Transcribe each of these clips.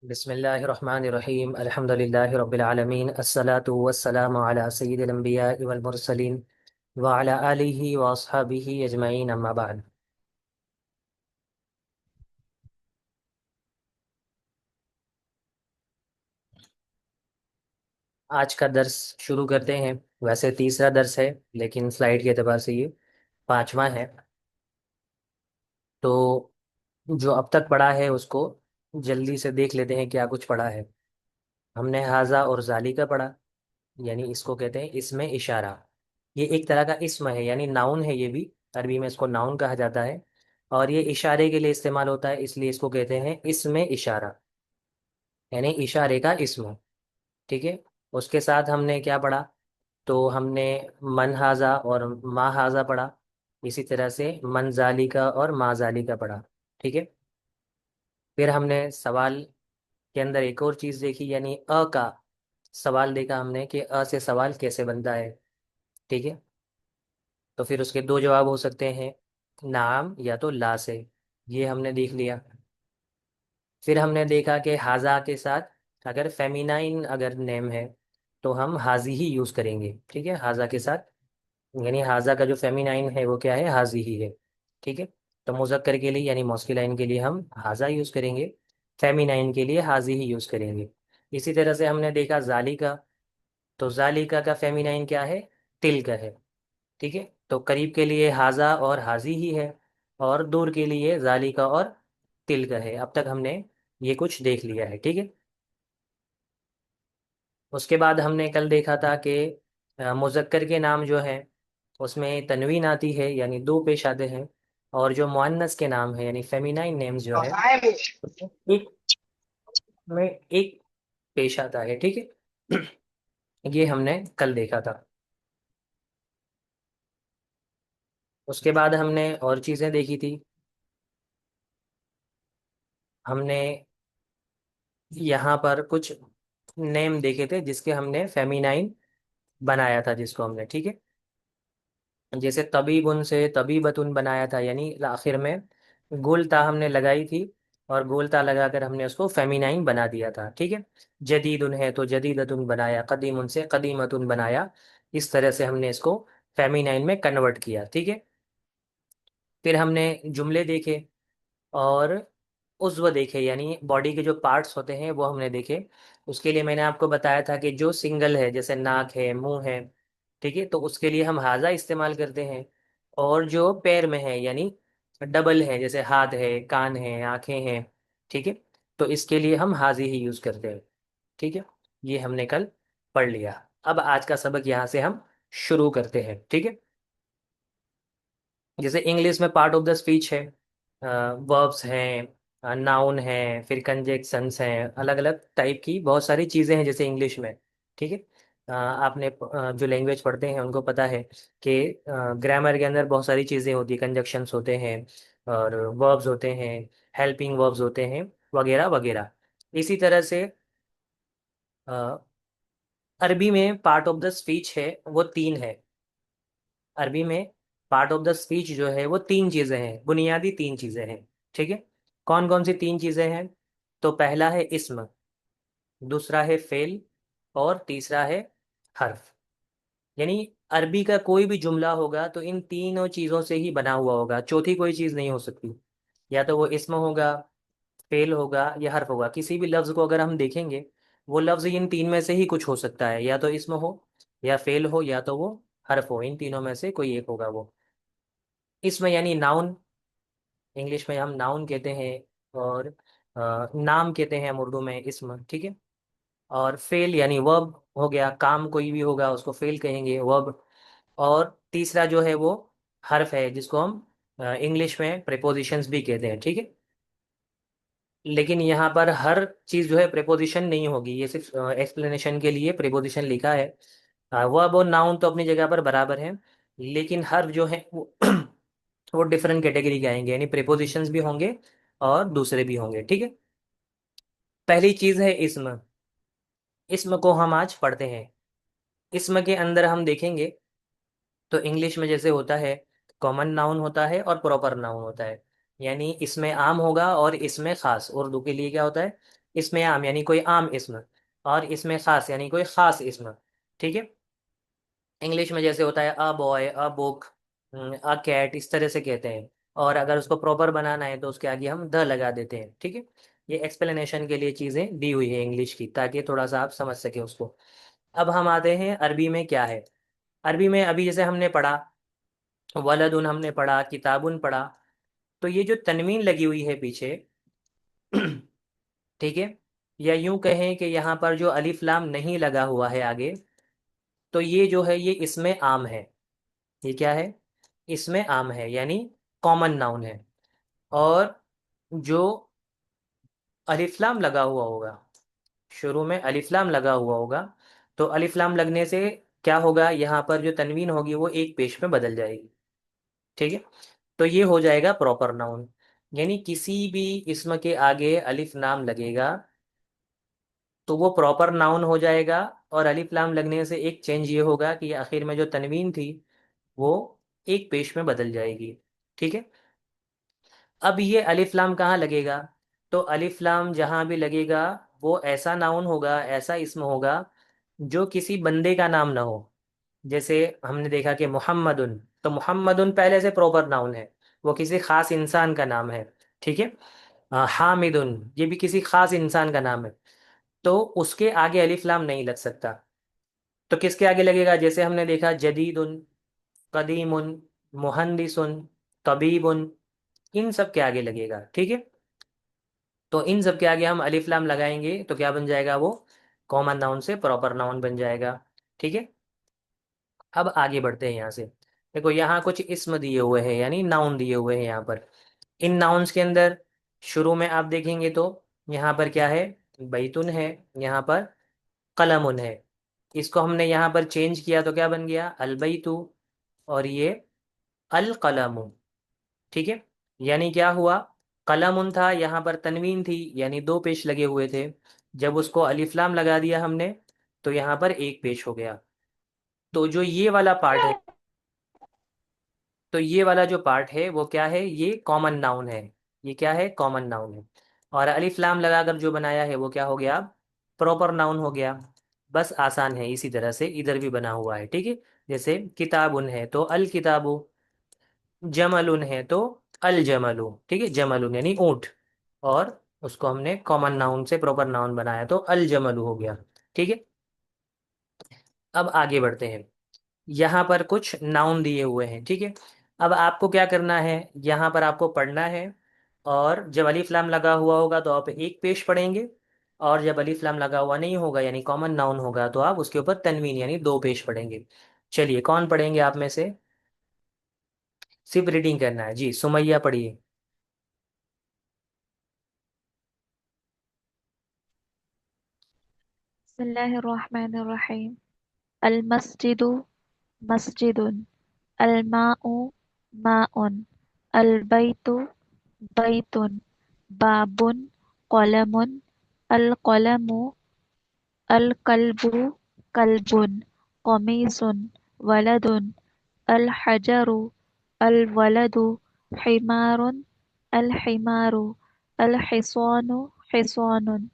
बिस्मिल्लाहिर्रहमानिर्रहीम अल्हम्दुलिल्लाहि रब्बिल आलमीन अस्सलातु वस्सलामु अला सय्यिदिल अंबिया'i वल मुरसलीन व अला आलिहि व अस्हाबिहि अजमईन अम्मा बाद। आज का दर्स शुरू करते हैं। वैसे तीसरा दर्स है, लेकिन स्लाइड के एतबार से ये पांचवा है। तो जो अब तक पढ़ा है उसको जल्दी से देख लेते हैं क्या कुछ पढ़ा है। हमने हाजा और जाली का पढ़ा, यानी इसको कहते हैं इसमें इशारा। ये एक तरह का इस्म है, यानी नाउन है। ये भी अरबी में इसको नाउन कहा जाता है और ये इशारे के लिए इस्तेमाल होता है, इसलिए इसको कहते हैं इसमें इशारा, यानी इशारे का इस्म। ठीक है। उसके साथ हमने क्या पढ़ा? तो हमने मन हाजा और मा हाजा पढ़ा। इसी तरह से मन जाली का और मा जाली का पढ़ा। ठीक है। फिर हमने सवाल के अंदर एक और चीज़ देखी, यानी अ का सवाल देखा हमने कि अ से सवाल कैसे बनता है। ठीक है। तो फिर उसके दो जवाब हो सकते हैं, नाम या तो ला से। ये हमने देख लिया। फिर हमने देखा कि हाजा के साथ अगर फेमिनाइन अगर नेम है तो हम हाजी ही यूज़ करेंगे। ठीक है, हाजा के साथ, यानी हाजा का जो फेमिनाइन है वो क्या है, हाजी ही है। ठीक है। तो मुज़क्कर के लिए यानी मस्कुलाइन के लिए हम हाजा यूज़ करेंगे, फेमिनाइन के लिए हाजी ही यूज़ करेंगे। इसी तरह से हमने देखा जाली का। तो जालिका का फेमिनाइन क्या है, तिल का है। ठीक है। तो करीब के लिए हाजा और हाजी ही है, और दूर के लिए जालिका और तिल का है। अब तक हमने ये कुछ देख लिया है। ठीक है। उसके बाद हमने कल देखा था कि मुज़क्कर के नाम जो हैं उसमें तनवीन आती है, यानी दो पेश आते हैं। और जो मुअन्नस के नाम है यानी फेमिनाइन नेम्स जो है उसमें एक में एक पेश आता है। ठीक है। ये हमने कल देखा था। उसके बाद हमने और चीज़ें देखी थी। हमने यहाँ पर कुछ नेम देखे थे जिसके हमने फेमिनाइन बनाया था, जिसको हमने, ठीक है, जैसे तबीबुन से तबीबतुन बनाया था, यानी आखिर में गोलता हमने लगाई थी और गोलता लगाकर हमने उसको फेमिनाइन बना दिया था। ठीक है। जदीदुन है तो जदीदतुन बनाया, कदीमुन से कदीमतुन बनाया। इस तरह से हमने इसको फेमिनाइन में कन्वर्ट किया। ठीक है। फिर हमने जुमले देखे और उज़्व देखे, यानी बॉडी के जो पार्ट्स होते हैं वो हमने देखे। उसके लिए मैंने आपको बताया था कि जो सिंगल है, जैसे नाक है, मुंह है, ठीक है, तो उसके लिए हम हाजा इस्तेमाल करते हैं। और जो पैर में है, यानी डबल है, जैसे हाथ है, कान है, आंखें हैं, ठीक है, तो इसके लिए हम हाजी ही यूज़ करते हैं। ठीक है। ये हमने कल पढ़ लिया। अब आज का सबक यहाँ से हम शुरू करते हैं। ठीक है। जैसे इंग्लिश में पार्ट ऑफ द स्पीच है, वर्ब्स हैं, नाउन है, फिर कंजेक्शंस हैं, अलग अलग टाइप की बहुत सारी चीज़ें हैं जैसे इंग्लिश में। ठीक है। आपने जो लैंग्वेज पढ़ते हैं उनको पता है कि ग्रामर के अंदर बहुत सारी चीज़ें होती हैं, कंजक्शंस होते हैं और वर्ब्स होते हैं, हेल्पिंग वर्ब्स होते हैं, वगैरह वगैरह। इसी तरह से अ, अरबी में पार्ट ऑफ द स्पीच है वो तीन है। अरबी में पार्ट ऑफ द स्पीच जो है वो तीन चीज़ें हैं, बुनियादी तीन चीज़ें हैं। ठीक है। कौन कौन सी तीन चीज़ें हैं? तो पहला है इस्म, दूसरा है फेल, और तीसरा है हर्फ। यानी अरबी का कोई भी जुमला होगा तो इन तीनों चीज़ों से ही बना हुआ होगा, चौथी कोई चीज़ नहीं हो सकती। या तो वो इस्म होगा, फेल होगा, या हर्फ होगा। किसी भी लफ्ज़ को अगर हम देखेंगे, वो लफ्ज़ इन तीन में से ही कुछ हो सकता है, या तो इस्म हो, या फेल हो, या तो वो हर्फ हो। इन तीनों में से कोई एक होगा वो। इसमें यानी नाउन, इंग्लिश में हम नाउन कहते हैं, और नाम कहते हैं हम उर्दू में इस्म। ठीक है। और फेल यानी वर्ब हो गया, काम कोई भी होगा उसको फेल कहेंगे, वर्ब। और तीसरा जो है वो हर्फ है, जिसको हम इंग्लिश में प्रेपोजिशंस भी कहते हैं। ठीक है। लेकिन यहाँ पर हर चीज़ जो है प्रेपोजिशन नहीं होगी, ये सिर्फ एक्सप्लेनेशन के लिए प्रेपोजिशन लिखा है। वर्ब और नाउन तो अपनी जगह पर बराबर हैं, लेकिन हर्फ जो है वो वो डिफरेंट कैटेगरी के आएंगे, यानी प्रेपोजिशंस भी होंगे और दूसरे भी होंगे। ठीक है। पहली चीज है इस्म। इस्म को हम आज पढ़ते हैं। इस्म के अंदर हम देखेंगे तो इंग्लिश में जैसे होता है, कॉमन नाउन होता है और प्रॉपर नाउन होता है। यानी इसमें आम होगा और इसमें खास। उर्दू के लिए क्या होता है, इसमें आम यानी कोई आम इसम, और इसमें खास यानी कोई खास इसम। ठीक है। इंग्लिश में जैसे होता है a boy, a book, a cat, इस तरह से कहते हैं। और अगर उसको प्रॉपर बनाना है तो उसके आगे हम द लगा देते हैं। ठीक है। ये एक्सप्लेनेशन के लिए चीज़ें दी हुई है इंग्लिश की, ताकि थोड़ा सा आप समझ सके उसको। अब हम आते हैं अरबी में क्या है। अरबी में अभी जैसे हमने पढ़ा, वलदुन हमने पढ़ा, किताबुन पढ़ा। तो ये जो तनवीन लगी हुई है पीछे, ठीक है, या यूं कहें कि यहाँ पर जो अलिफ लाम नहीं लगा हुआ है आगे, तो ये जो है ये इसमें आम है। ये क्या है? इसमें आम है, यानी कॉमन नाउन है। और जो अलिफ लाम लगा हुआ होगा, शुरू में अलिफ लाम लगा हुआ होगा, तो अलिफ लाम लगने से क्या होगा, यहाँ पर जो तनवीन होगी वो एक पेश में बदल जाएगी। ठीक है। तो ये हो जाएगा प्रॉपर नाउन। यानी किसी भी इसम के आगे अलिफ नाम लगेगा तो वो प्रॉपर नाउन हो जाएगा। और अलिफ लाम लगने से एक चेंज ये होगा कि आखिर में जो तनवीन थी वो एक पेश में बदल जाएगी। ठीक है। अब ये अलिफ लाम कहाँ लगेगा? तो अलिफ लाम जहाँ भी लगेगा वो ऐसा नाउन होगा, ऐसा इसम होगा जो किसी बंदे का नाम ना हो। जैसे हमने देखा कि मोहम्मदुन, तो मोहम्मदुन पहले से प्रॉपर नाउन है, वो किसी खास इंसान का नाम है। ठीक है। हामिदुन, ये भी किसी खास इंसान का नाम है, तो उसके आगे अलिफ लाम नहीं लग सकता। तो किसके आगे लगेगा? जैसे हमने देखा जदीदुन, कदीमुन, मुहंदिसुन, तबीबुन, इन सब के आगे लगेगा। ठीक है। तो इन सब के आगे हम अलिफ लाम लगाएंगे तो क्या बन जाएगा वो? कॉमन नाउन से प्रॉपर नाउन बन जाएगा। ठीक है। अब आगे बढ़ते हैं यहाँ से। देखो यहाँ कुछ इस्म दिए हुए हैं, यानी नाउन दिए हुए हैं यहाँ पर। इन नाउन्स के अंदर शुरू में आप देखेंगे तो यहाँ पर क्या है? बैतुन है, यहाँ पर कलमुन है। इसको हमने यहाँ पर चेंज किया तो क्या बन गया? अलबैतु, और ये अल कलमु। ठीक है। यानी क्या हुआ? कलमुन था, यहाँ पर तनवीन थी, यानी दो पेश लगे हुए थे। जब उसको अलिफ लाम लगा दिया हमने तो यहाँ पर एक पेश हो गया। तो जो ये वाला पार्ट है, तो ये वाला जो पार्ट है वो क्या है? ये कॉमन नाउन है। ये क्या है? कॉमन नाउन है। और अलिफ लाम लगाकर जो बनाया है वो क्या हो गया? प्रॉपर नाउन हो गया। बस आसान है, इसी तरह से इधर भी बना हुआ है। ठीक है। जैसे किताबुन है तो अल किताबु, जमलुन है तो अल जमलु। ठीक है। जमलुन यानी ऊंट, और उसको हमने कॉमन नाउन से प्रॉपर नाउन बनाया तो अल जमलु हो गया। ठीक है। अब आगे बढ़ते हैं। यहाँ पर कुछ नाउन दिए हुए हैं। ठीक है। अब आपको क्या करना है, यहाँ पर आपको पढ़ना है। और जब अलिफ लाम लगा हुआ होगा तो आप एक पेश पढ़ेंगे, और जब अलिफ लाम लगा हुआ नहीं होगा यानी कॉमन नाउन होगा तो आप उसके ऊपर तनवीन यानी दो पेश पढ़ेंगे। चलिए, कौन पढ़ेंगे आप में से? सिर्फ रीडिंग करना है जी। सुमैया पढ़िए। बिस्मिल्लाहिर्रहमानिर्रहीम। अल-मस्जिदु मस्जिदुन, अल-माउ माउन, अल-बैतु बैतुन, बाबुन कलमुन, अल-कलमु अल-कल्बु कल्बुन, कमीसुन वलदुन, अल-हजरु अल-वलदु, हिमारुन अल-हिमारु, अल-हिसानु हिसानुन।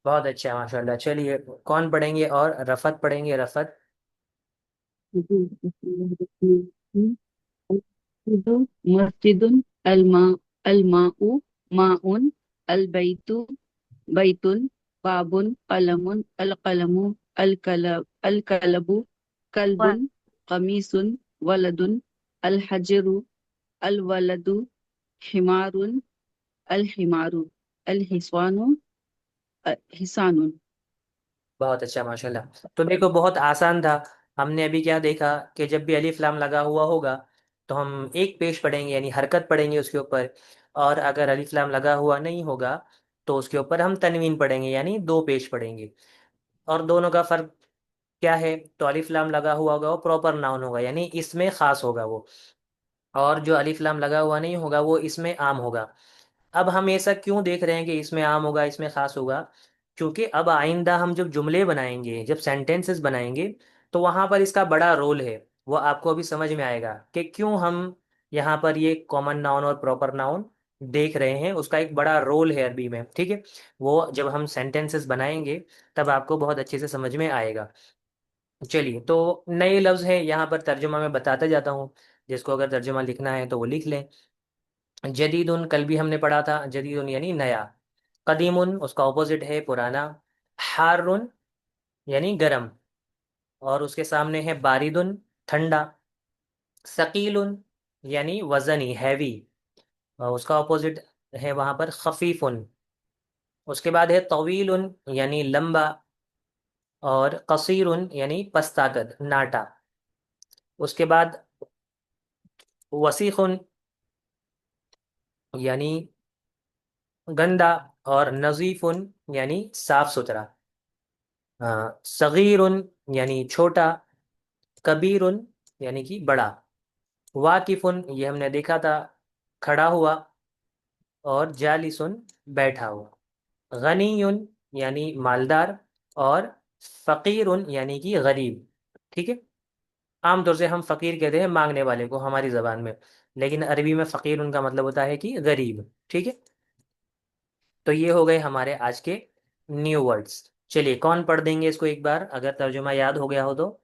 बहुत अच्छा, माशाल्लाह। चलिए, कौन पढ़ेंगे? और रफत पढ़ेंगे, रफत। मस्जिदुन अलमा अलमाउ माउन अलबैतु बैतुन बाबुन कलमुन अलकलमु अलकलबु कल्बुन कमीसुन वलदुन अलहजरु अलवलदु हिमारुन अलहिमारु अलहिस्वानु हिसानुन। बहुत अच्छा, माशाल्लाह। तो देखो, बहुत आसान था। हमने अभी क्या देखा कि जब भी अलिफ लाम लगा हुआ होगा तो हम एक पेश पढ़ेंगे यानी हरकत पढ़ेंगे उसके ऊपर। और अगर अलिफ लाम लगा हुआ नहीं होगा तो उसके ऊपर हम तनवीन पढ़ेंगे यानी दो पेश पढ़ेंगे। और दोनों का फ़र्क क्या है? तो अलिफ लाम लगा हुआ होगा वो प्रॉपर नाउन होगा, यानी इसमें ख़ास होगा वो। और जो अलिफ लाम लगा हुआ नहीं होगा वो इसमें आम होगा। अब हम ऐसा क्यों देख रहे हैं कि इसमें आम होगा, इसमें ख़ास होगा? क्योंकि अब आइंदा हम जब जुमले बनाएंगे, जब सेंटेंसेस बनाएंगे, तो वहाँ पर इसका बड़ा रोल है। वो आपको अभी समझ में आएगा कि क्यों हम यहाँ पर ये कॉमन नाउन और प्रॉपर नाउन देख रहे हैं, उसका एक बड़ा रोल है अरबी में, ठीक है। वो जब हम सेंटेंसेस बनाएंगे तब आपको बहुत अच्छे से समझ में आएगा। चलिए, तो नए लफ्ज़ हैं यहाँ पर, तर्जुमा मैं बताता जाता हूँ। जिसको अगर तर्जुमा लिखना है तो वो लिख लें। जदीदुन, कल भी हमने पढ़ा था, जदीदुन यानी नया। कदीमुन, उसका ऑपोजिट है पुराना। हारुन यानी गरम, और उसके सामने है बारिदुन, ठंडा। सकीलुन यानी वजनी, हैवी, और उसका ऑपोजिट है वहाँ पर खफीफुन। उसके बाद है तवीलुन यानी लंबा, और कसीरुन यानी पस्ताकद, नाटा। उसके बाद वसीखुन यानी गंदा, और नज़ीफुन यानी साफ सुथरा। सगीरुन यानी छोटा। कबीरुन यानी कि बड़ा। वाकिफुन, ये हमने देखा था, खड़ा हुआ। और जालिसुन, बैठा हुआ। गनीयुन यानी मालदार। और फ़कीरुन यानी कि गरीब, ठीक है। आमतौर से हम फ़कीर कहते हैं मांगने वाले को हमारी ज़बान में, लेकिन अरबी में फ़कीर उनका मतलब होता है कि गरीब, ठीक है। तो ये हो गए हमारे आज के न्यू वर्ड्स। चलिए, कौन पढ़ देंगे इसको एक बार, अगर तर्जुमा याद हो गया हो तो।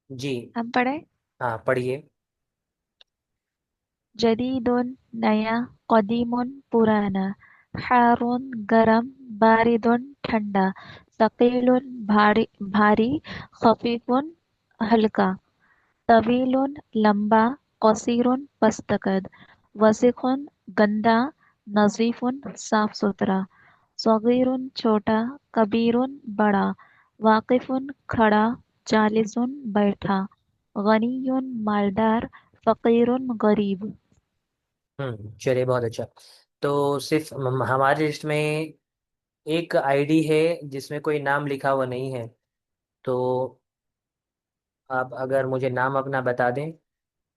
जी। हम पढ़े। हाँ, पढ़िए। जदीदुन नया, कदीमुन पुराना, हारून गरम, बारिदुन ठंडा, सकीलुन भारी भारी, खफीफुन हल्का, तवीलुन लंबा, कसीरुन पस्तकद, वसीखुन गंदा, नज़ीफुन साफ सुथरा, सगीरुन छोटा, कबीरुन बड़ा, वाकिफुन खड़ा, जालिसुन बैठा, गनियुन मालदार, फकीरुन गरीब। चलिए, बहुत अच्छा। तो सिर्फ हमारे लिस्ट में एक आईडी है जिसमें कोई नाम लिखा हुआ नहीं है। तो आप अगर मुझे नाम अपना बता दें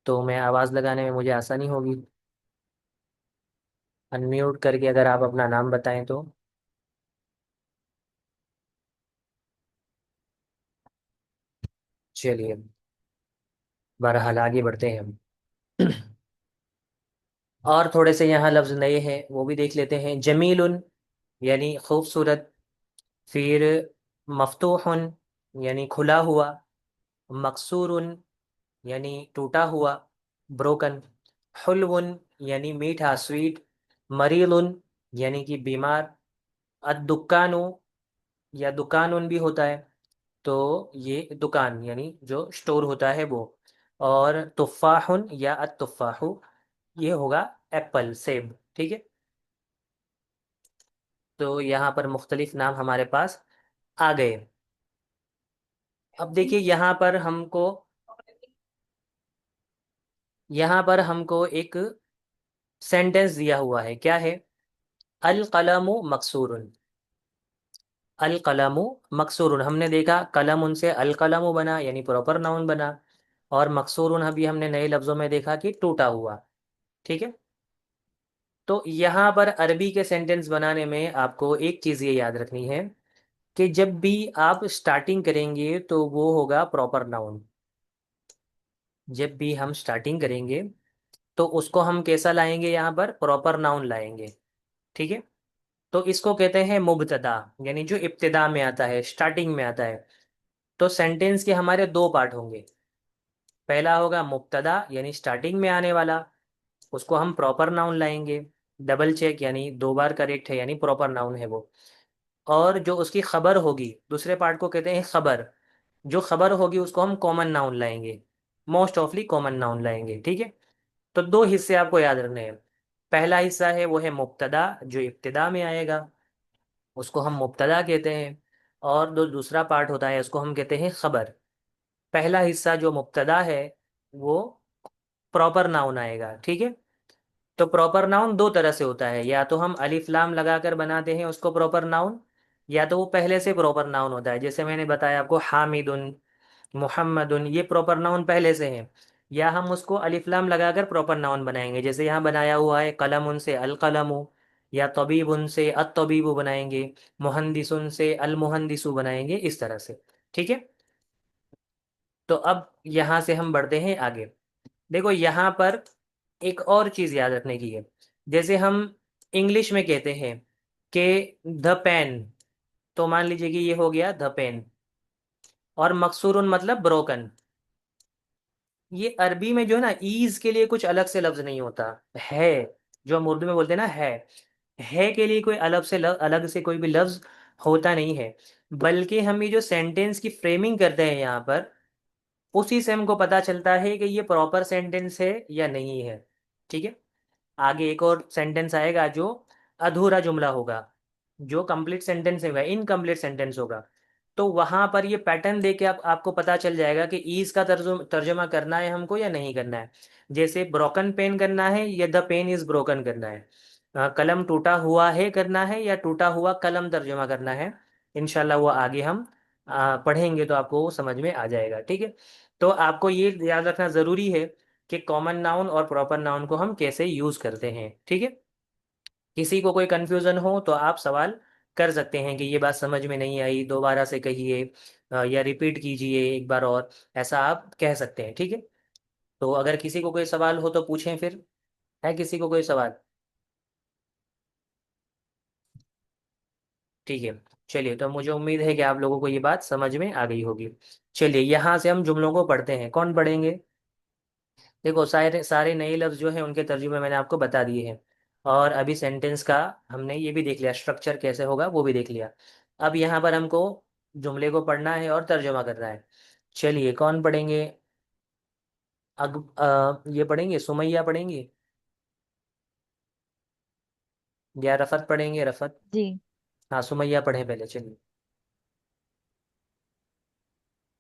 तो मैं आवाज़ लगाने में मुझे आसानी होगी। अनम्यूट करके अगर आप अपना नाम बताएं तो। चलिए, बहरहाल आगे बढ़ते हैं हम। और थोड़े से यहाँ लफ्ज़ नए हैं, वो भी देख लेते हैं। जमीलुन यानी खूबसूरत। फिर मफतूहुन यानी खुला हुआ। मकसूरुन यानी टूटा हुआ, ब्रोकन। हुल्वुन यानी मीठा, स्वीट। मरीलुन यानी कि बीमार। अद्दुकानु या दुकानुन भी होता है, तो ये दुकान यानी जो स्टोर होता है वो। और तुफ़ाहुन या अत्तुफ़ाहु, ये होगा एप्पल, सेब, ठीक है। तो यहाँ पर मुख्तलिफ नाम हमारे पास आ गए। अब देखिए, यहाँ पर हमको एक सेंटेंस दिया हुआ है, क्या है? अल कलमु मकसूरुन। अल कलमु मकसूरुन, हमने देखा कलम उनसे अल कलमु बना, यानी प्रॉपर नाउन बना। और मकसूरुन अभी हमने नए लफ्ज़ों में देखा कि टूटा हुआ, ठीक है। तो यहाँ पर अरबी के सेंटेंस बनाने में आपको एक चीज़ ये याद रखनी है कि जब भी आप स्टार्टिंग करेंगे तो वो होगा प्रॉपर नाउन। जब भी हम स्टार्टिंग करेंगे तो उसको हम कैसा लाएंगे, यहाँ पर प्रॉपर नाउन लाएंगे, ठीक है। तो इसको कहते हैं मुब्तदा, यानी जो इब्तिदा में आता है, स्टार्टिंग में आता है। तो सेंटेंस के हमारे दो पार्ट होंगे। पहला होगा मुब्तदा, यानी स्टार्टिंग में आने वाला, उसको हम प्रॉपर नाउन लाएंगे। डबल चेक, यानी दो बार करेक्ट है, यानी प्रॉपर नाउन है वो। और जो उसकी खबर होगी, दूसरे पार्ट को कहते हैं खबर। जो खबर होगी उसको हम कॉमन नाउन लाएंगे, मोस्ट ऑफली कॉमन नाउन लाएंगे, ठीक है। तो दो हिस्से आपको याद रखने हैं। पहला हिस्सा है वो है मुब्तदा, जो इब्तिदा में आएगा, उसको हम मुब्तदा कहते हैं। और जो दूसरा पार्ट होता है उसको हम कहते हैं खबर। पहला हिस्सा जो मुब्तदा है वो प्रॉपर नाउन आएगा, ठीक है। तो प्रॉपर नाउन दो तरह से होता है, या तो हम अलिफ लाम लगाकर बनाते हैं उसको प्रॉपर नाउन, या तो वो पहले से प्रॉपर नाउन होता है। जैसे मैंने बताया आपको, हामिदुन, मुहम्मदुन, ये प्रॉपर नाउन पहले से हैं। या हम उसको अलिफ लाम लगाकर प्रॉपर नाउन बनाएंगे, जैसे यहाँ बनाया हुआ है, कलमुन से अल कलमु, या तबीबुन से अत तबीबु बनाएंगे, मुहंदिसुन से अल मुहंदिसु बनाएंगे, इस तरह से, ठीक है। तो अब यहाँ से हम बढ़ते हैं आगे। देखो यहाँ पर एक और चीज याद रखने की है, जैसे हम इंग्लिश में कहते हैं कि द पेन, तो मान लीजिए कि ये हो गया द पेन, और मकसूरुन मतलब ब्रोकन। ये अरबी में जो है ना, ईज के लिए कुछ अलग से लफ्ज नहीं होता है, जो हम उर्दू में बोलते हैं ना है के लिए कोई अलग से कोई भी लफ्ज होता नहीं है। बल्कि हम ये जो सेंटेंस की फ्रेमिंग करते हैं यहाँ पर, उसी से हमको पता चलता है कि ये प्रॉपर सेंटेंस है या नहीं है। ठीक है। आगे एक और सेंटेंस आएगा जो अधूरा जुमला होगा, जो कंप्लीट सेंटेंस है वह इनकम्प्लीट सेंटेंस होगा। तो वहां पर ये पैटर्न देके आपको पता चल जाएगा कि ईज का तर्जुमा करना है हमको या नहीं करना है। जैसे ब्रोकन पेन करना है या द पेन इज ब्रोकन करना है, कलम टूटा हुआ है करना है या टूटा हुआ कलम तर्जुमा करना है। इनशाला वो आगे हम पढ़ेंगे तो आपको वो समझ में आ जाएगा। ठीक है। तो आपको ये याद रखना ज़रूरी है कि कॉमन नाउन और प्रॉपर नाउन को हम कैसे यूज़ करते हैं। ठीक है। किसी को कोई कन्फ्यूज़न हो तो आप सवाल कर सकते हैं कि ये बात समझ में नहीं आई, दोबारा से कहिए, या रिपीट कीजिए एक बार और, ऐसा आप कह सकते हैं। ठीक है। तो अगर किसी को कोई सवाल हो तो पूछें फिर। है किसी को कोई सवाल? ठीक है। चलिए, तो मुझे उम्मीद है कि आप लोगों को ये बात समझ में आ गई होगी। चलिए, यहाँ से हम जुमलों को पढ़ते हैं। कौन पढ़ेंगे? देखो, सारे सारे नए लफ्ज़ जो हैं उनके तर्जुमे मैंने आपको बता दिए हैं, और अभी सेंटेंस का हमने ये भी देख लिया, स्ट्रक्चर कैसे होगा वो भी देख लिया। अब यहाँ पर हमको जुमले को पढ़ना है और तर्जुमा करना है। चलिए, कौन पढ़ेंगे? ये पढ़ेंगे, सुमैया पढ़ेंगी या रफ़त पढ़ेंगे? रफ़त। जी। हाँ, सुमैया पढ़ें पहले, चलिए।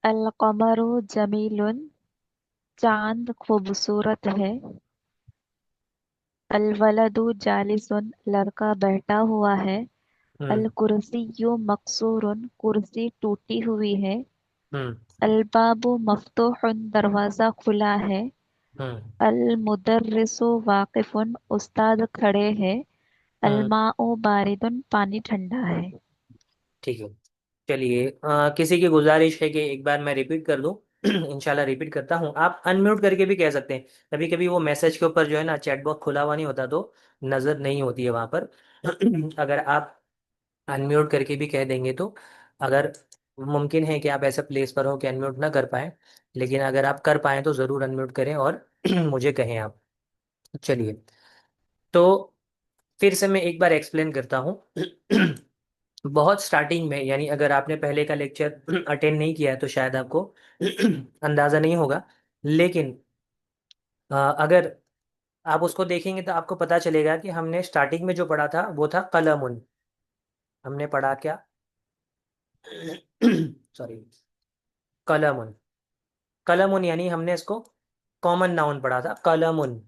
अल कमरु जमीलुन, चांद खूबसूरत है। अल वलदु जालिसुन, लड़का बैठा हुआ है। हम्म। अल कुर्सियु मकसूरुन, कुर्सी टूटी हुई है। हम्म। अल बाबु मफ्तूहुन, दरवाजा खुला है। हम्म। अल मुदर्रिसु वाक़िफ़ुन, उस्ताद खड़े हैं। अल हम्म। माउ बारिदुन, पानी ठंडा है। ठीक है। चलिए, किसी की गुजारिश है कि एक बार मैं रिपीट कर दूं? इंशाल्लाह रिपीट करता हूं। आप अनम्यूट करके भी कह सकते हैं। कभी कभी वो मैसेज के ऊपर जो है ना, चैट बॉक्स खुला हुआ नहीं होता तो नज़र नहीं होती है वहां पर। अगर आप अनम्यूट करके भी कह देंगे तो, अगर मुमकिन है कि आप ऐसे प्लेस पर हो कि अनम्यूट ना कर पाए, लेकिन अगर आप कर पाएँ तो ज़रूर अनम्यूट करें और मुझे कहें आप। चलिए, तो फिर से मैं एक बार एक्सप्लेन करता हूँ। बहुत स्टार्टिंग में, यानी अगर आपने पहले का लेक्चर अटेंड नहीं किया है तो शायद आपको अंदाज़ा नहीं होगा, लेकिन अगर आप उसको देखेंगे तो आपको पता चलेगा कि हमने स्टार्टिंग में जो पढ़ा था वो था कलमुन। हमने पढ़ा क्या? सॉरी, कलमुन। कलमुन यानी हमने इसको कॉमन नाउन पढ़ा था, कलमुन।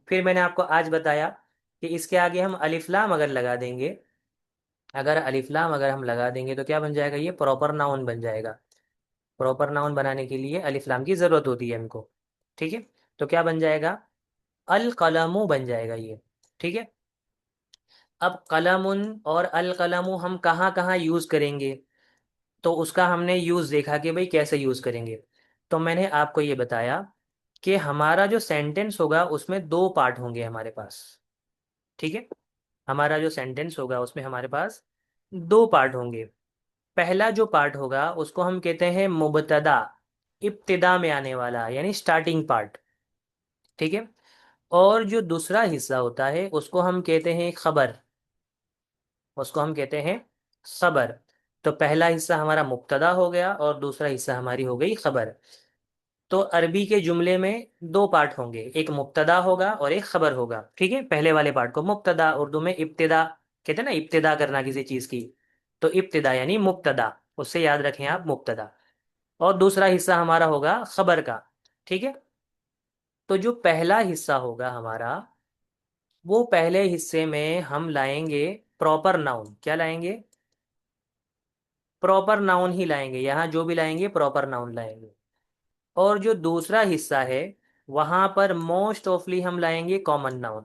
फिर मैंने आपको आज बताया कि इसके आगे हम अलिफ लाम अगर लगा देंगे, अगर अलिफ लाम अगर हम लगा देंगे तो क्या बन जाएगा? ये प्रॉपर नाउन बन जाएगा। प्रॉपर नाउन बनाने के लिए अलिफ लाम की ज़रूरत होती है हमको। ठीक है। तो क्या बन जाएगा? अल कलमु बन जाएगा ये। ठीक है। अब कलमुन और अल कलमु हम कहाँ कहाँ यूज़ करेंगे, तो उसका हमने यूज़ देखा कि भाई कैसे यूज़ करेंगे। तो मैंने आपको ये बताया कि हमारा जो सेंटेंस होगा उसमें दो पार्ट होंगे हमारे पास। ठीक है। हमारा जो सेंटेंस होगा उसमें हमारे पास दो पार्ट होंगे। पहला जो पार्ट होगा उसको हम कहते हैं मुबतदा, इब्तिदा में आने वाला, यानी स्टार्टिंग पार्ट। ठीक है। और जो दूसरा हिस्सा होता है उसको हम कहते हैं खबर, उसको हम कहते हैं खबर। तो पहला हिस्सा हमारा मुब्तदा हो गया और दूसरा हिस्सा हमारी हो गई खबर। तो अरबी के जुमले में दो पार्ट होंगे, एक मुब्तदा होगा और एक खबर होगा। ठीक है। पहले वाले पार्ट को मुब्तदा, उर्दू में इब्तिदा कहते हैं ना, इब्तिदा करना किसी चीज़ की। तो इब्तिदा यानी मुब्तदा, उससे याद रखें आप, मुब्तदा। और दूसरा हिस्सा हमारा होगा खबर का। ठीक है। तो जो पहला हिस्सा होगा हमारा, वो पहले हिस्से में हम लाएंगे प्रॉपर नाउन। क्या लाएंगे? प्रॉपर नाउन ही लाएंगे, यहाँ जो भी लाएंगे प्रॉपर नाउन लाएंगे। और जो दूसरा हिस्सा है वहां पर मोस्ट ऑफली हम लाएंगे कॉमन नाउन।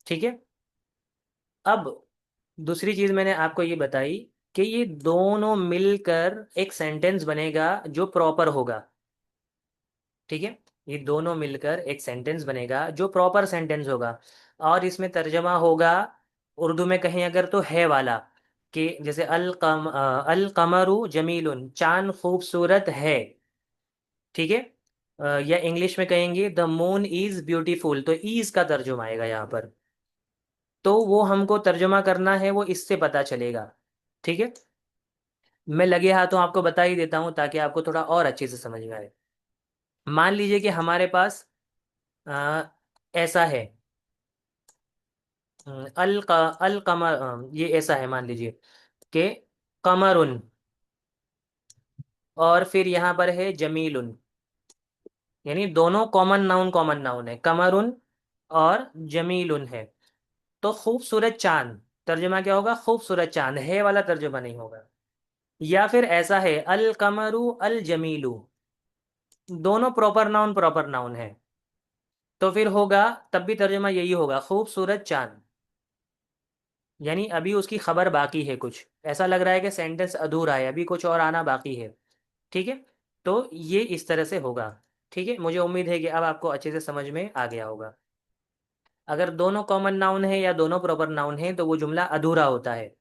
ठीक है। अब दूसरी चीज मैंने आपको ये बताई कि ये दोनों मिलकर एक सेंटेंस बनेगा जो प्रॉपर होगा। ठीक है। ये दोनों मिलकर एक सेंटेंस बनेगा जो प्रॉपर सेंटेंस होगा। और इसमें तर्जमा होगा उर्दू में कहें अगर तो है वाला, कि जैसे अल कमरु जमीलुन, चांद खूबसूरत है। ठीक है। या इंग्लिश में कहेंगे द मून इज ब्यूटीफुल, तो ईज का तर्जुमा आएगा यहाँ पर। तो वो हमको तर्जुमा करना है, वो इससे पता चलेगा। ठीक है। मैं लगे हाथों आपको बता ही देता हूँ ताकि आपको थोड़ा और अच्छे से समझ में आए। मान लीजिए कि हमारे पास अ, ऐसा है, अल कमर, ये ऐसा है मान लीजिए कि कमरुन, और फिर यहाँ पर है जमीलुन, यानी दोनों कॉमन नाउन है, कमरुन और जमीलुन है। तो खूबसूरत चांद, तर्जुमा क्या होगा? खूबसूरत चांद, है वाला तर्जुमा नहीं होगा। या फिर ऐसा है अल कमरु अल जमीलु, दोनों प्रॉपर नाउन है, तो फिर होगा, तब भी तर्जुमा यही होगा, खूबसूरत चांद। यानी अभी उसकी खबर बाकी है, कुछ ऐसा लग रहा है कि सेंटेंस अधूरा है, अभी कुछ और आना बाकी है। ठीक है। तो ये इस तरह से होगा। ठीक है, मुझे उम्मीद है कि अब आपको अच्छे से समझ में आ गया होगा। अगर दोनों कॉमन नाउन है या दोनों प्रॉपर नाउन है तो वो जुमला अधूरा होता है।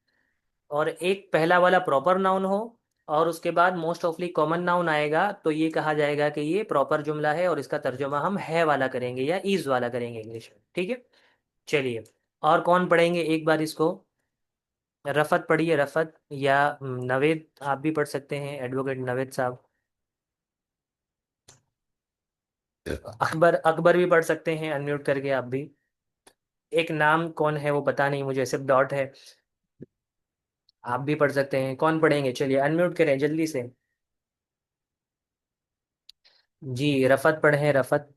और एक पहला वाला प्रॉपर नाउन हो और उसके बाद मोस्ट ऑफली कॉमन नाउन आएगा, तो ये कहा जाएगा कि ये प्रॉपर जुमला है, और इसका तर्जुमा हम है वाला करेंगे या इज वाला करेंगे इंग्लिश में। ठीक है। चलिए, और कौन पढ़ेंगे एक बार इसको? रफ़त पढ़िए, रफ़त, या नवेद, आप भी पढ़ सकते हैं, एडवोकेट नवेद साहब। अकबर, अकबर भी पढ़ सकते हैं अनम्यूट करके आप भी। एक नाम कौन है वो पता नहीं मुझे, सिर्फ डॉट है। आप भी पढ़ सकते हैं, कौन पढ़ेंगे? चलिए अनम्यूट करें जल्दी से। जी, रफ़त पढ़ें, रफ़त।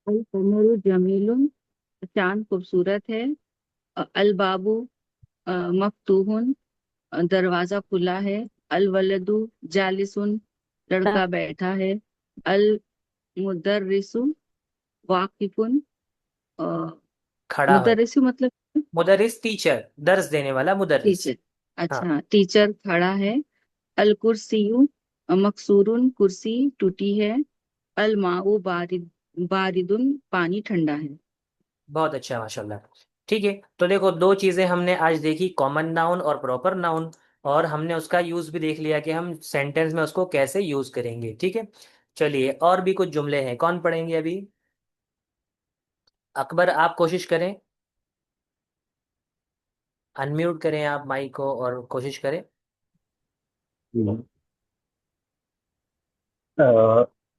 अल कमरु जमीलुन, चांद खूबसूरत है। अल बाबू मफ्तूहुन, दरवाजा खुला है। अल वलदु जालिसुन, लड़का बैठा है। अल मुदर्रिसु वाकिफुन, अ, खड़ा है। मुदर्रिसु मतलब मुदरिस टीचर, दर्स देने वाला मुदरिस। टीचर। हाँ, अच्छा, टीचर खड़ा है। अल कुर्सियु मकसूरुन, कुर्सी टूटी है। अल माउ बारिदुन, पानी ठंडा है। बहुत अच्छा, माशाल्लाह। ठीक है, तो देखो दो चीज़ें हमने आज देखी, कॉमन नाउन और प्रॉपर नाउन। और हमने उसका यूज़ भी देख लिया कि हम सेंटेंस में उसको कैसे यूज़ करेंगे। ठीक है। चलिए, और भी कुछ जुमले हैं, कौन पढ़ेंगे अभी? अकबर, आप कोशिश करें, अनम्यूट करें आप माइक को और कोशिश करें। हम्म।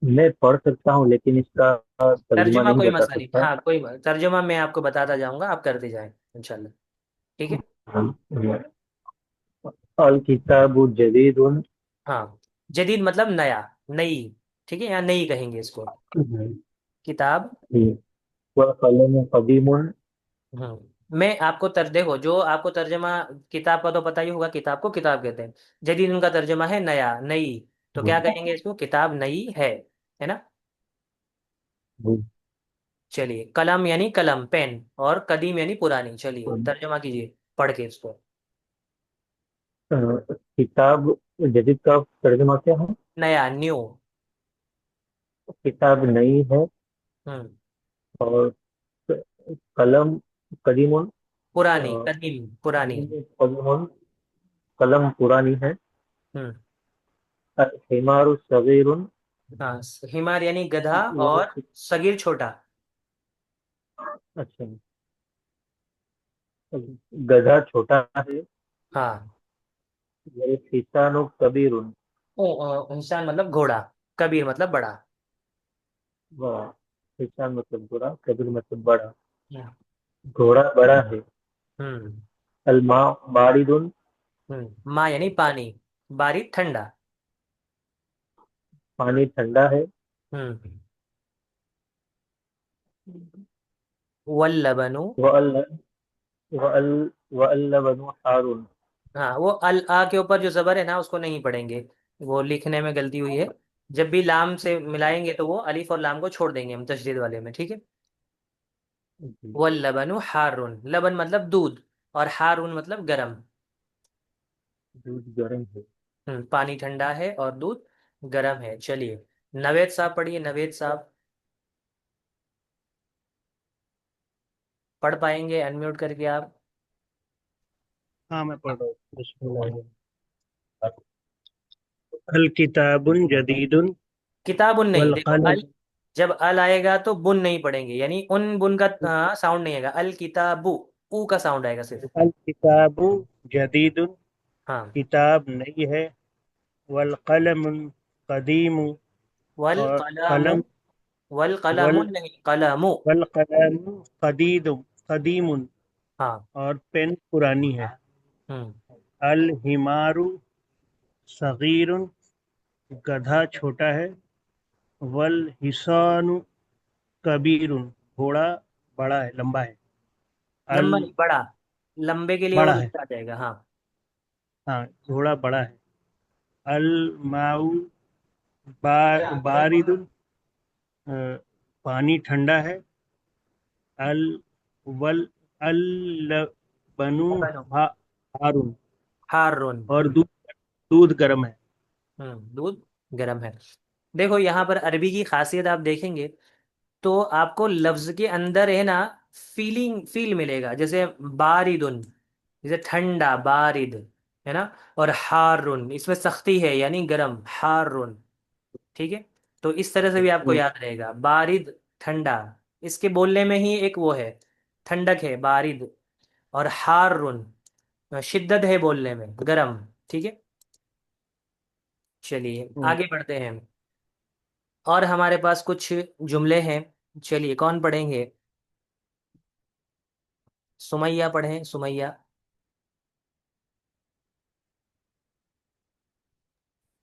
मैं पढ़ सकता हूँ लेकिन इसका तर्जुमा तर्जुमा नहीं कोई बता मसला नहीं, सकता। हाँ कोई तर्जुमा मैं आपको बताता जाऊंगा, आप करते जाएं इंशाल्लाह। ठीक है। अल किताबु जदीदुन। हाँ, जदीद मतलब नया, नई। ठीक है, यहाँ नई कहेंगे इसको, किताब। व कलम कदीमुन। मैं आपको देखो, जो आपको तर्जमा, किताब का तो पता ही होगा, किताब को किताब कहते हैं। जदीद उनका तर्जमा है नया, नई। तो क्या कहेंगे इसको? किताब नई है ना। चलिए, कलम यानी कलम, पेन, और कदीम यानी पुरानी। चलिए तर्जमा कीजिए पढ़ के इसको। किताब जदीद का तर्जुमा क्या है? नया, न्यू। किताब नई है। हम्म और कलम कदीमुन। पुरानी, अ, कदीम पुरानी। कदीमुन, कलम पुरानी है। हम्म हिमारु सगीरुन। हाँ, हिमार यानी गधा, वह और सगीर छोटा। अच्छा, गधा छोटा है। हाँ। मेरे किसानो कबीरुन। इंसान मतलब घोड़ा, कबीर मतलब बड़ा। वाह, किसान मतलब बुरा, कबीर मतलब बड़ा। हम्म घोड़ा बड़ा है। हम्म अलमा बारिदुन। माँ यानी पानी, बारिश ठंडा। पानी ठंडा है। हम्म वल्लबनु। वअल वअल वअल्लबनु हारून। हाँ, वो अल आ के ऊपर जो जबर है ना, उसको नहीं पढ़ेंगे, वो लिखने में गलती हुई है। जब भी लाम से मिलाएंगे तो वो अलिफ और लाम को छोड़ देंगे हम तशदीद वाले में। ठीक है। जी, वल्लबनु हारून, लबन मतलब दूध, और हारून मतलब गरम। दूध गर्म है। पानी ठंडा है और दूध गरम है। चलिए, नवेद साहब पढ़िए, नवेद साहब पढ़ पाएंगे अनम्यूट करके आप? हाँ मैं पढ़ रहा हूँ। बिस्मिल्लाह। अल किताबुन जदीदुन किताबुन नहीं, वल देखो कलम। अल, जब अल आएगा तो बुन नहीं पढ़ेंगे, यानी उन बुन का साउंड नहीं आएगा, अल किताबु, ऊ का साउंड आएगा सिर्फ। अल किताबु जदीदुन, हाँ। किताब नई है। वल कलम कदीम, वल और कलमु, कलम। वल कलमु वल नहीं, कलमु। वल कलम कदीद कदीमुन, हाँ। और पेन पुरानी है। हम्म। अल हिमारु सगीरुन, गधा छोटा है। वल हिसानु कबीरुन, घोड़ा बड़ा है, लंबा है। अल लंबा नहीं, बड़ा, लंबे के लिए वो बड़ा है, दूसरा आ जाएगा, हाँ। हाँ घोड़ा बड़ा है। अल माऊ बारिदुन, अ, पानी ठंडा है। अल वल अल बनु बनो, हारून, हारून। और दूध दूध गर्म है। दूध गर्म है। देखो यहाँ पर अरबी की खासियत आप देखेंगे तो आपको लफ्ज के अंदर है ना, फील मिलेगा, जैसे बारिदुन, जैसे ठंडा, बारिद, है ना। और हारुन, इसमें सख्ती है यानी गर्म, हारुन। ठीक है। तो इस तरह से भी आपको हम्म, याद रहेगा, बारिद, ठंडा। इसके बोलने में ही एक वो है, ठंडक है बारिद। और हारुन, शिद्दत है बोलने में, गर्म। ठीक है। चलिए हम्म। आगे बढ़ते हैं। और हमारे पास कुछ जुमले हैं। चलिए कौन पढ़ेंगे? सुमैया पढ़ें, सुमैया।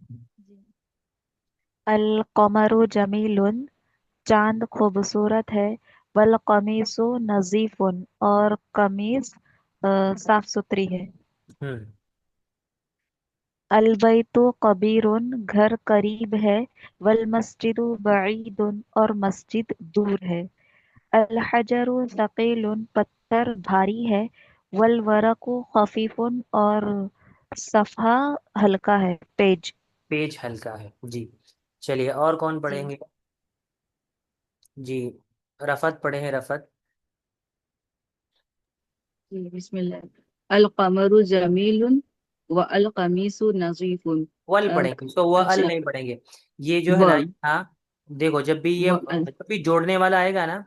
जी। अल कमरु जमीलुन, चांद खूबसूरत है। वल कमीसु नजीफुन, और कमीज साफ सुथरी है। हम्म। अल बैतु कबीरुन, घर करीब है। वल मस्जिदु बईदुन, और मस्जिद दूर है। अल हजरु सकीलुन, पत्थर भारी है। वल वरकु खफीफुन, और सफ़ा हल्का है, पेज। पेज हल्का है जी। चलिए और कौन जी। पढ़ेंगे? जी, रफत पढ़े हैं, रफत। जी बिस्मिल्लाह। अल कमरु जमीलुन व अल कमीसु नजीफुन। वल अ, पढ़ेंगे, तो वह अल अच्छा। नहीं पढ़ेंगे। ये जो है ना, व हाँ, देखो जब भी ये, व अल। जब भी जोड़ने वाला आएगा ना,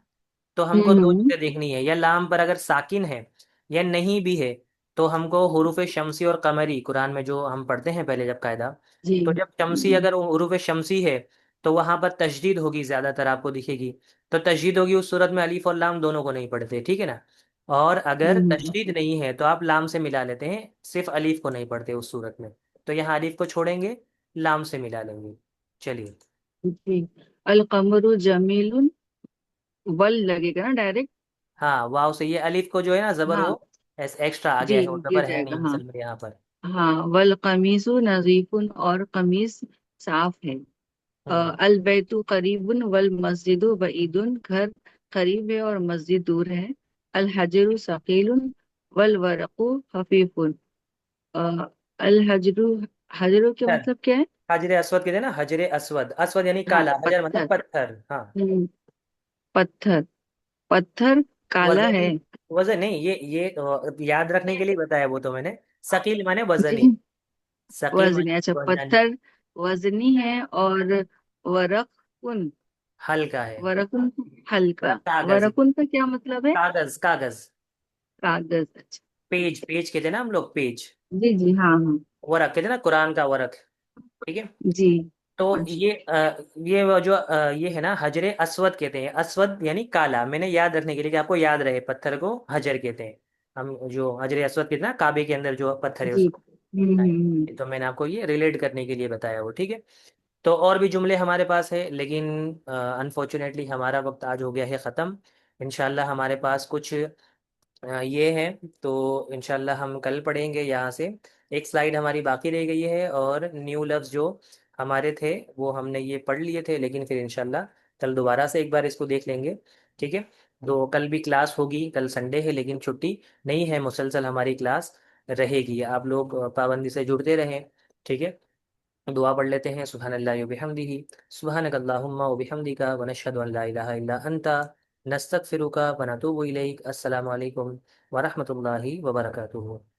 तो हमको दो हम्म। चीज़ें देखनी है, या लाम पर अगर साकिन है या नहीं भी है, तो हमको हुरूफ शमसी और कमरी, कुरान में जो हम पढ़ते हैं पहले जब कायदा, जी। तो जब शमसी, अगर हुरूफ शमसी है तो वहाँ पर तशदीद होगी, ज़्यादातर आपको दिखेगी। तो तशदीद होगी उस सूरत में, अलीफ और लाम दोनों को नहीं पढ़ते, ठीक है ना। और अगर हम्म। तशदीद नहीं है तो आप लाम से मिला लेते हैं, सिर्फ अलीफ को नहीं पढ़ते उस सूरत में। तो यहाँ अलीफ को छोड़ेंगे, लाम से मिला लेंगे। चलिए। जी। अल कमरु जमीलुन, वल लगेगा ना डायरेक्ट। हाँ, वाव से ये अलिफ को जो है ना, जबर हाँ। वो एक्स्ट्रा आ जी गया है, वो गिर जबर है जाएगा नहीं हाँ। असल में यहाँ पर। हाँ वल कमीसु नजीफुन, और कमीज साफ है। हम्म। अल बैतु करीबुन वल मस्जिदु बईदुन, घर करीब है और मस्जिद दूर है। अल हजरु सकीलुन वल वरकु खफीफुन। अ, अल हजरु, हजरु का पत्थर, मतलब क्या है? हाजरे अस्वद कहते हैं ना, हजरे अस्वद, अस्वद यानी हाँ काला, हजर मतलब पत्थर। पत्थर, हाँ। हम्म, पत्थर, पत्थर काला वजन है। नहीं, वजन नहीं, ये याद रखने के लिए बताया वो तो मैंने। सकील माने जी। वजनी, सकील वजनी, माने अच्छा वजन, पत्थर वजनी है। और वरकुन, हल्का है। वरकुन हल्का। कागज, वरकुन का क्या मतलब है? कागज, कागज। कागज, अच्छा। पेज, पेज कहते हैं ना हम लोग, पेज। जी जी हाँ हाँ। वरक कहते हैं ना, कुरान का वरक। ठीक है। जी। तो अच्छा। ये वो जो ये है ना, हजरे अस्वद कहते हैं, अस्वद यानी काला, मैंने याद रखने के लिए कि आपको याद रहे, पत्थर को हजर कहते हैं। हम जो हजरे अस्वद कहते हैं ना, काबे के अंदर जो पत्थर है जी। उसको। तो मैंने आपको ये रिलेट करने के लिए बताया वो, ठीक है। तो और भी जुमले हमारे पास है, लेकिन अनफॉर्चुनेटली हमारा वक्त आज हो गया है ख़त्म। इंशाल्लाह हमारे पास कुछ ये है, तो इंशाल्लाह हम कल पढ़ेंगे यहाँ से। एक स्लाइड हमारी बाकी रह गई है, और न्यू लफ्ज़ जो हमारे थे वो हमने ये पढ़ लिए थे, लेकिन फिर इंशाल्लाह कल दोबारा से एक बार इसको देख लेंगे। ठीक है। तो कल भी क्लास होगी, कल संडे है लेकिन छुट्टी नहीं है, मुसलसल हमारी क्लास रहेगी, आप लोग पाबंदी से जुड़ते रहें। ठीक है। दुआ पढ़ लेते हैं। सुब्हानल्लाहि व बिहम्दिही, सुब्हानकल्लाहुम्मा व बिहम्दिका, व नशहदु अन ला इलाहा इल्ला अंता, नस्तगफिरुका व नतूबु इलैक। अस्सलामु अलैकुम व रहमतुल्लाहि व बरकातुहू।